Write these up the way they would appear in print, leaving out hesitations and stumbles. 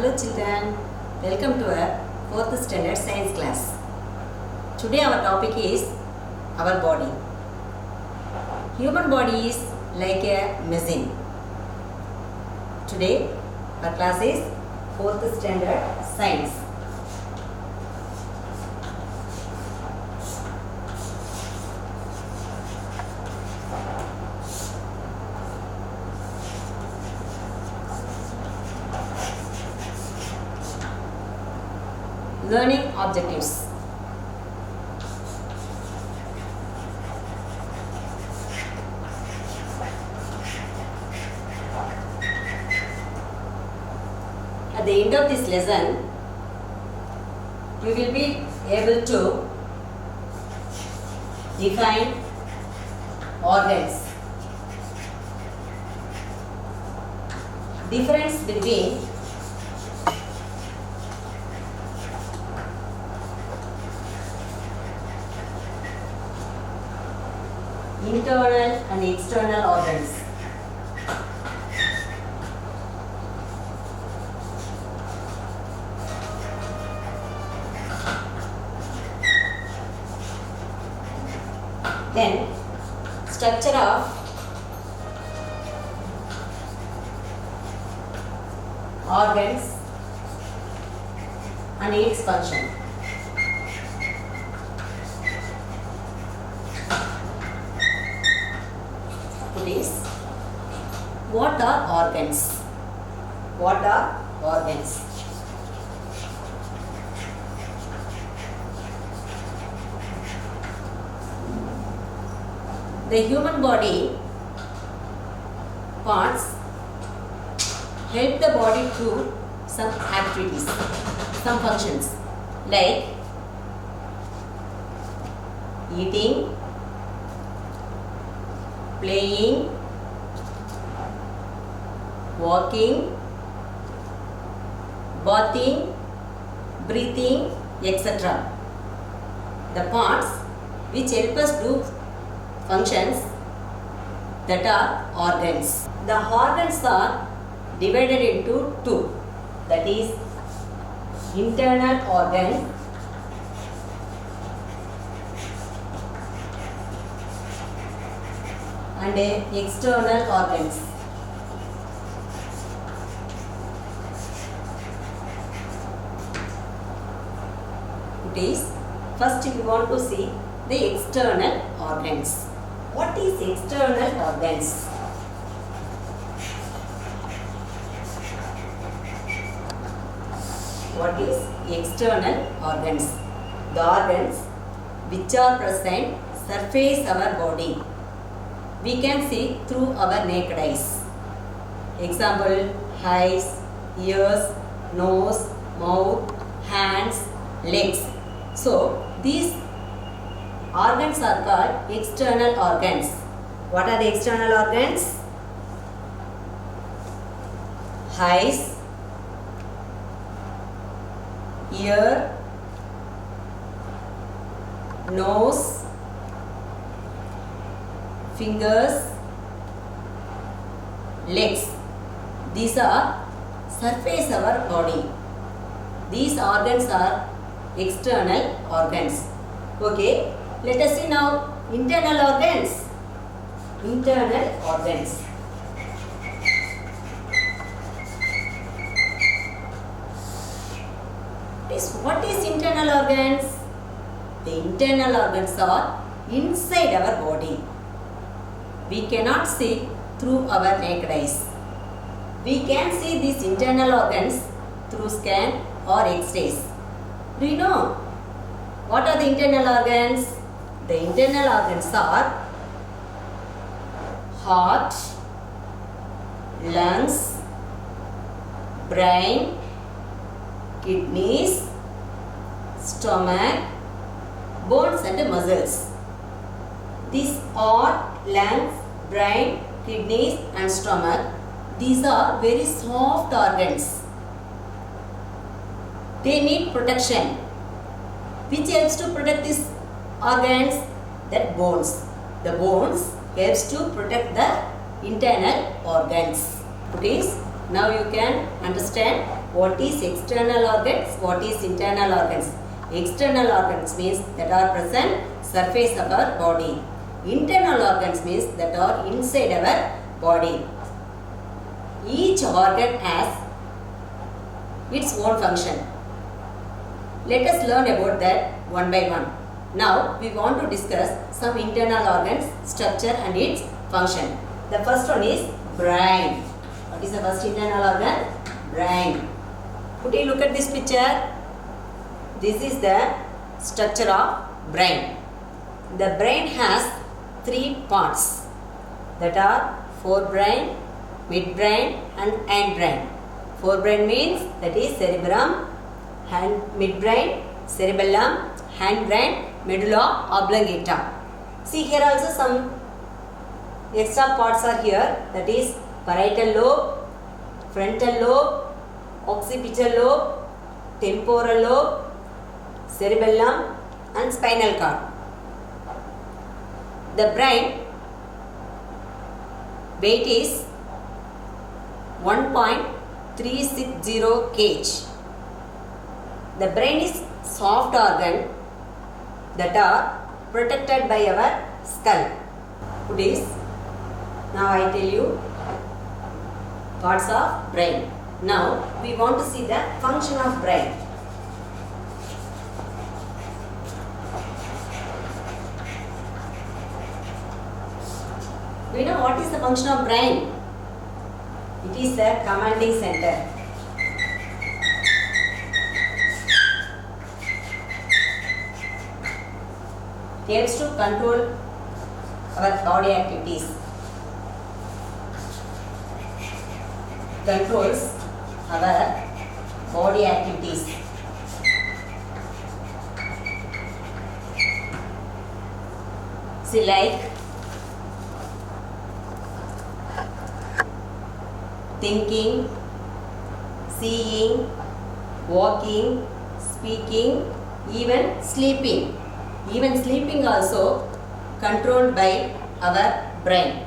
Hello children, welcome to our 4th standard science class. Today our topic is our body. Human body is like a machine. Today our class is 4th standard science. Learning objectives. At the end of this lesson, you will be able to define organs. Difference between internal and external organs. Then structure of organs and its function. What are organs? What are organs? The human body parts help the body to some activities, some functions like eating, playing, walking, bathing, breathing, etc. The parts which help us do functions that are organs. The organs are divided into two, that is internal organ and external organs. First we want to see the external organs. What is external organs? What is external organs? The organs which are present surface our body. We can see through our naked eyes. Example, eyes, ears, nose, mouth, hands, legs. So, these organs are called external organs. What are the external organs? Eyes, ear, nose, fingers, legs. These are surface of our body. These organs are external organs. Okay, let us see now internal organs. Internal organs. What is internal organs? The internal organs are inside our body. We cannot see through our naked eyes. We can see these internal organs through scan or X-rays. Do you know what are the internal organs? The internal organs are heart, lungs, brain, kidneys, stomach, bones and muscles. These are lungs, brain, kidneys and stomach. These are very soft organs. They need protection. Which helps to protect these organs? That bones. The bones helps to protect the internal organs. Please, now you can understand What is external organs? What is internal organs? External organs means that are present surface of our body. Internal organs means that are inside our body. Each organ has its own function. Let us learn about that one by one. Now we want to discuss some internal organs, structure and its function. The first one is brain. What is the first internal organ? Brain. Could you look at this picture? This is the structure of brain. The brain has three parts that are forebrain, midbrain and hindbrain. Forebrain means that is cerebrum, midbrain, cerebellum, hindbrain, medulla oblongata. See here also some extra parts are here, that is parietal lobe, frontal lobe, occipital lobe, temporal lobe, cerebellum and spinal cord. The brain weight is 1.360 kg. The brain is soft organ that are protected by our skull. Please, now I tell you parts of brain. Now we want to see the function of brain. Do you know what is the function of brain? It is the commanding center. It helps to control our body activities. Controls our body activities. See, like thinking, seeing, walking, speaking, even sleeping. Even sleeping also controlled by our brain.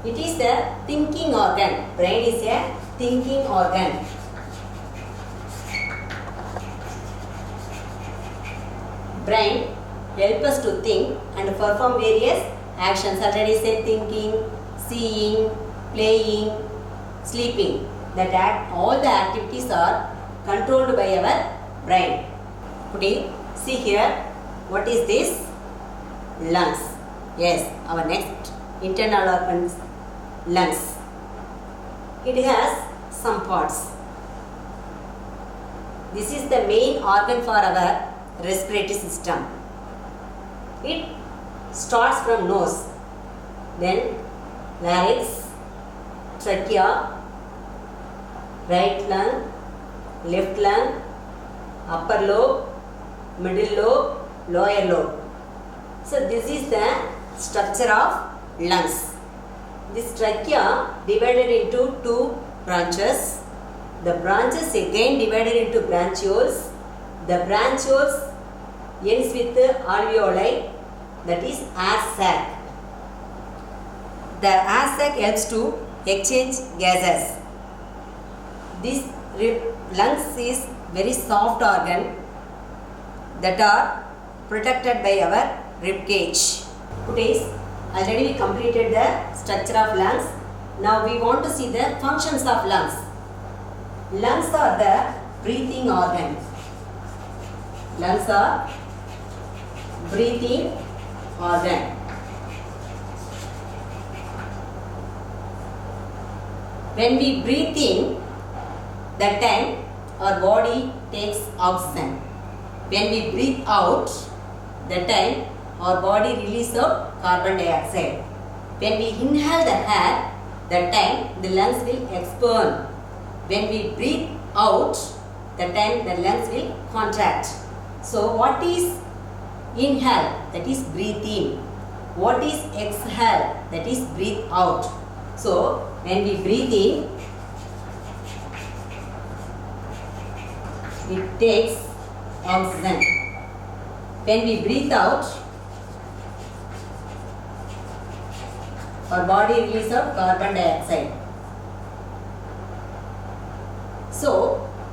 It is a thinking organ. Brain is a thinking organ. Brain helps us to think and perform various actions. Already said thinking, seeing, playing, sleeping. All the activities are controlled by our brain. Okay, see here, what is this? Lungs. Yes, our next internal organs, lungs. It has some parts. This is the main organ for our respiratory system. It starts from nose, then larynx, trachea, right lung, left lung, upper lobe, middle lobe, lower lobe. So this is the structure of lungs. This trachea divided into two branches. The branches again divided into branchioles. The branchioles ends with alveoli, that is air sac. The air sac helps to exchange gases. This lungs is very soft organ that are protected by our rib cage. Today's already we completed the structure of lungs. Now we want to see the functions of lungs. Lungs are the breathing organ. Lungs are breathing organ. When we breathe in, that time our body takes oxygen. When we breathe out, that time our body releases carbon dioxide. When we inhale the air, that time the lungs will expand. When we breathe out, that time the lungs will contract. So what is inhale? That is breathe in. What is exhale? That is breathe out. So when we breathe in, it takes oxygen. When we breathe out, our body releases carbon dioxide. So,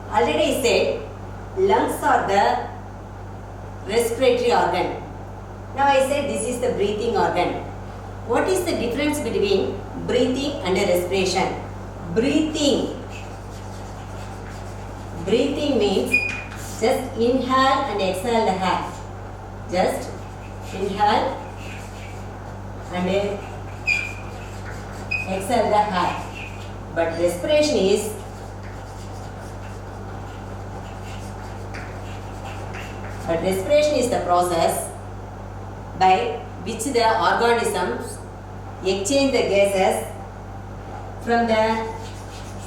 already I said lungs are the respiratory organ. Now I said this is the breathing organ. What is the difference between breathing and respiration? Breathing means just inhale and exhale the air. Just inhale and exhale the air. But respiration is the process by which the organisms exchange the gases from the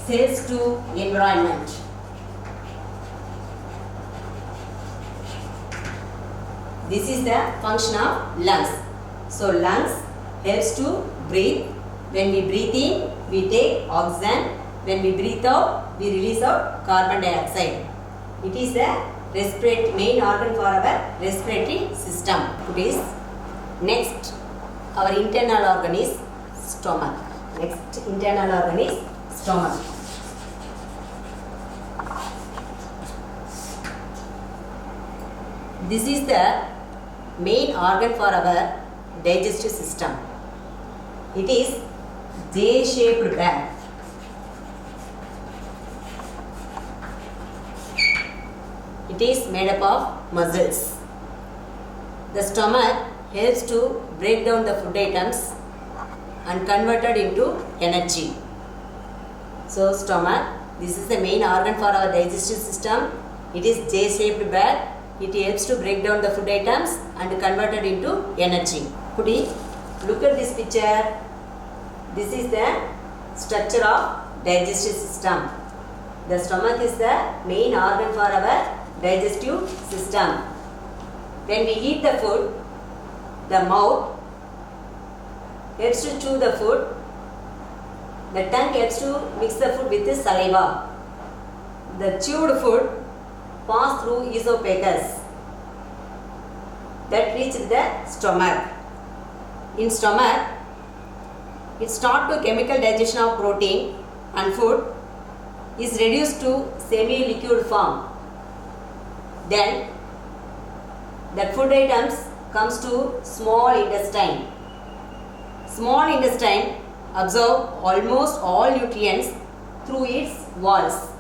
cells to environment. This is the function of lungs. So lungs helps to breathe. When we breathe in, we take oxygen. When we breathe out, we release out carbon dioxide. It is the main organ for our respiratory system. Next, our internal organ is stomach. Next internal organ is stomach. This is the main organ for our digestive system. It is J-shaped bag. It is made up of muscles. The stomach helps to break down the food items and convert it into energy. So stomach, this is the main organ for our digestive system. It is J-shaped bag. It helps to break down the food items and convert it into energy. Look at this picture. This is the structure of digestive system. The stomach is the main organ for our digestive system. When we eat the food, the mouth helps to chew the food. The tongue helps to mix the food with the saliva. The chewed food pass through esophagus that reach the stomach. In stomach, it starts to chemical digestion of protein and food is reduced to semi-liquid form. Then that food items comes to small intestine. Small intestine absorb almost all nutrients through its walls.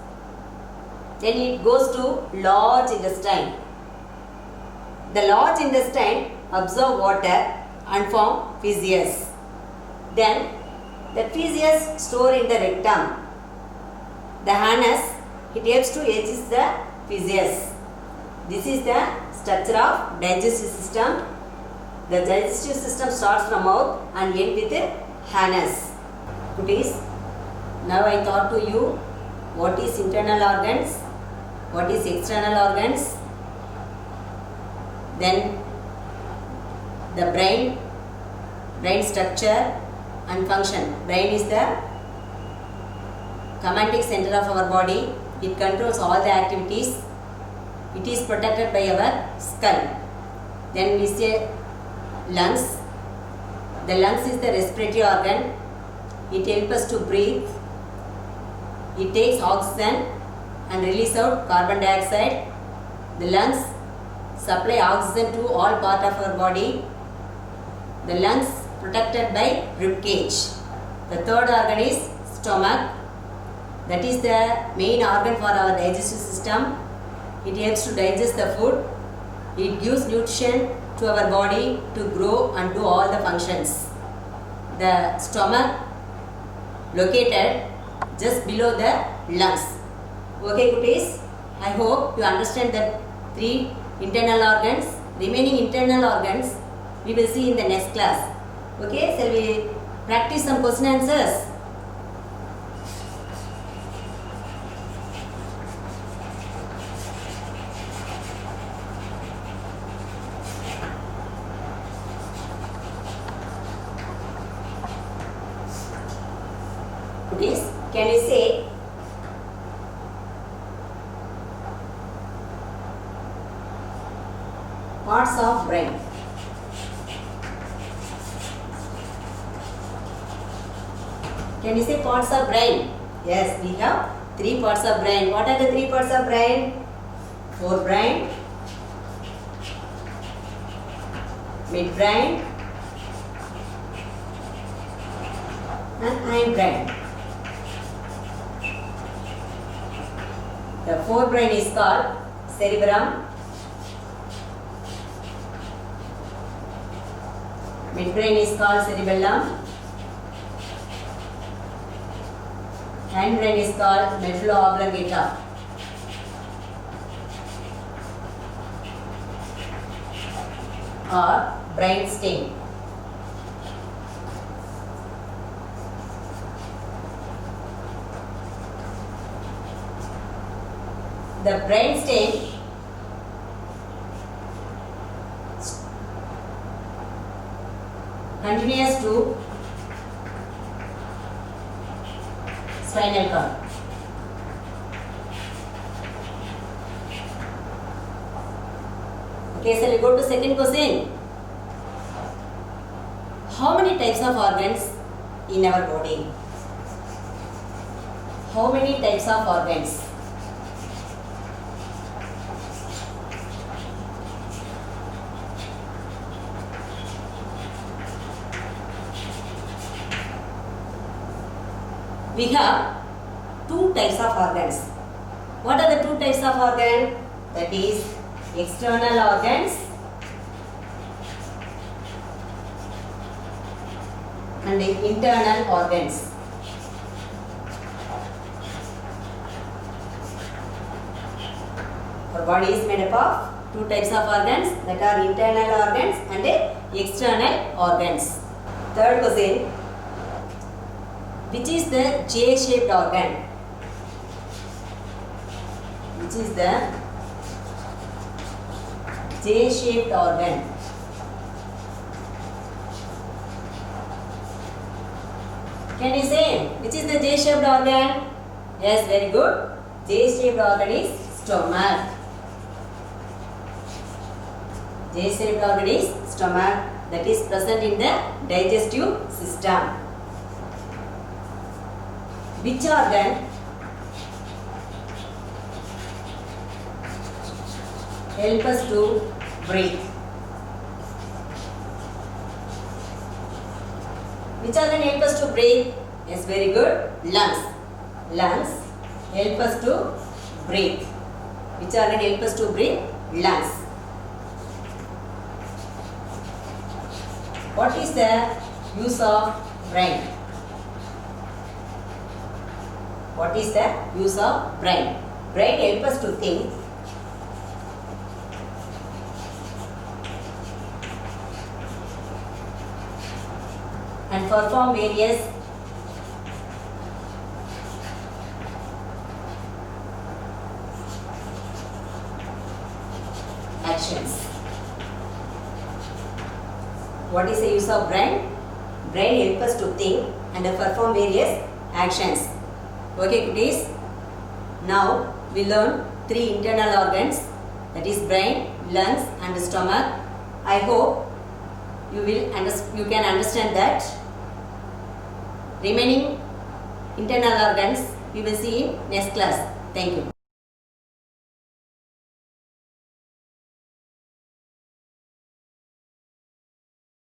Then it goes to large intestine. The large intestine absorb water and form feces. Then the feces store in the rectum. The anus, it helps to exit the feces. This is the structure of digestive system. The digestive system starts from mouth and ends with the anus. Now I taught to you what is internal organs, what is external organs. Then the brain structure and function. Brain is the commanding center of our body. It controls all the activities. It is protected by our skull. Then we say lungs. The lungs is the respiratory organ. It helps us to breathe. It takes oxygen and release out carbon dioxide. The lungs supply oxygen to all part of our body. The lungs protected by rib cage. The third organ is stomach. That is the main organ for our digestive system. It helps to digest the food. It gives nutrition to our body to grow and do all the functions. The stomach located just below the lungs. Okay, cuties? I hope you understand the 3 internal organs. Remaining internal organs we will see in the next class. Okay, shall we practice some question answers? Cuties, can you say parts of brain? Can you say parts of brain? Yes, we have Three parts of brain. What are the three parts of brain? Forebrain, midbrain, and hindbrain. The forebrain is called cerebrum. Midbrain is called cerebellum. Hindbrain is called medulla oblongata. Or brain stem. The brain stem continues to spinal cord. Okay, so we go to second question. How many types of organs in our body? How many types of organs? We have two types of organs. What are the two types of organs? That is external organs and the internal organs. Our body is made up of two types of organs, that are internal organs and external organs. Third question. Which is the J-shaped organ? Which is the J-shaped organ? Can you say which is the J-shaped organ? Yes, very good. J-shaped organ is stomach. J-shaped organ is stomach, that is present in the digestive system. Which organ help us to breathe? Which organ help us to breathe? Yes, very good. Lungs. Lungs help us to breathe. Which organ help us to breathe? Lungs. What is the use of brain? What is the use of brain? Brain helps us to think. And perform various actions. What is the use of brain? Brain helps us to think and perform various actions. Okay, kiddies. Now we learn three internal organs, that is brain, lungs and stomach. I hope you can understand that. Remaining internal organs we will see in next class. Thank you.